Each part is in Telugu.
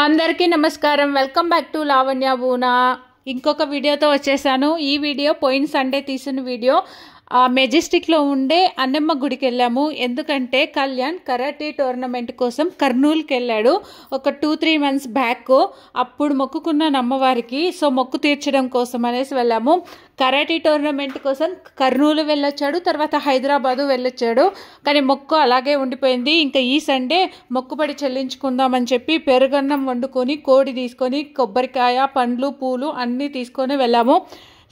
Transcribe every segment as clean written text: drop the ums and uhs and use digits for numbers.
అందరికీ నమస్కారం. Welcome back to Lavanya Boona. ఇంకొక వీడియోతో వచ్చేసాను. ఈ వీడియో పోయిన సండే తీసిన వీడియో. మెజెస్టిక్లో ఉండే అన్నమ్మ గుడికి వెళ్ళాము. ఎందుకంటే కళ్యాణ్ కరాటే టోర్నమెంట్ కోసం కర్నూలుకి వెళ్ళాడు ఒక 2-3 మంత్స్ బ్యాక్. అప్పుడు మొక్కుకున్న అమ్మవారికి, సో మొక్కు తీర్చడం కోసం అనేసి వెళ్ళాము. కరాటే టోర్నమెంట్ కోసం కర్నూలు వెళ్ళొచ్చాడు, తర్వాత హైదరాబాదు వెళ్ళొచ్చాడు. కానీ మొక్కు అలాగే ఉండిపోయింది. ఇంకా ఈ సండే మొక్కుబడి చెల్లించుకుందామని చెప్పి పెరుగన్నం వండుకొని, కోడి తీసుకొని, కొబ్బరికాయ, పండ్లు, పూలు అన్నీ తీసుకొని వెళ్ళాము.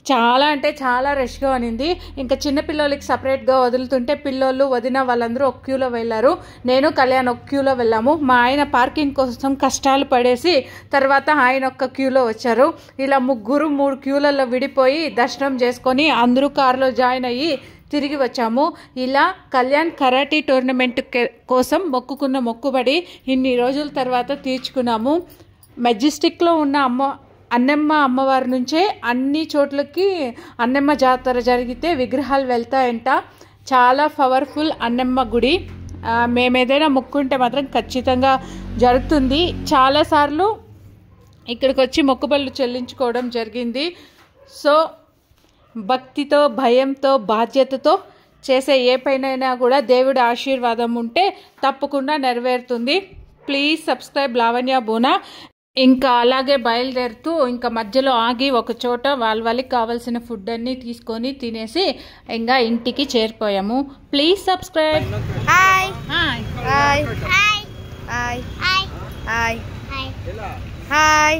చాలా అంటే చాలా రష్గా అనింది. ఇంకా చిన్నపిల్లలకి సపరేట్గా వదులుతుంటే పిల్లోళ్ళు వదిన వాళ్ళందరూ ఒక క్యూలో వెళ్ళారు. నేను కళ్యాణ్ ఒక క్యూలో వెళ్ళాము. మా ఆయన పార్కింగ్ కోసం కష్టాలు పడేసి తర్వాత ఆయన ఒక్క క్యూలో వచ్చారు. ఇలా ముగ్గురు 3 క్యూలలో విడిపోయి దర్శనం చేసుకొని అందరూ కారులో జాయిన్ అయ్యి తిరిగి వచ్చాము. ఇలా కళ్యాణ్ కరాటే టోర్నమెంట్ కోసం మొక్కుకున్న మొక్కుబడి ఇన్ని రోజుల తర్వాత తీర్చుకున్నాము. మెజెస్టిక్లో ఉన్న అన్నమ్మ అమ్మవారి నుంచే అన్ని చోట్లకి అన్నమ్మ జాతర జరిగితే విగ్రహాలు వెళ్తాయంట. చాలా పవర్ఫుల్ అన్నమ్మ గుడి. మేమేదైనా మొక్కుంటే మాత్రం ఖచ్చితంగా జరుగుతుంది. చాలాసార్లు ఇక్కడికి వచ్చి మొక్కుబళ్ళు చెల్లించుకోవడం జరిగింది. సో భక్తితో, భయంతో, బాధ్యతతో చేసే ఏ పైనైనా కూడా దేవుడి ఆశీర్వాదం ఉంటే తప్పకుండా నెరవేరుతుంది. Please subscribe Lavanya Boona. ఇంకా అలాగే బయలుదేరుతూ ఇంకా మధ్యలో ఆగి ఒక చోట వాళ్ళకి కావాల్సిన ఫుడ్ అన్నీ తీసుకొని తినేసి ఇంకా ఇంటికి చేరిపోయాము. Please subscribe. Hi hi hi hi hi hi hi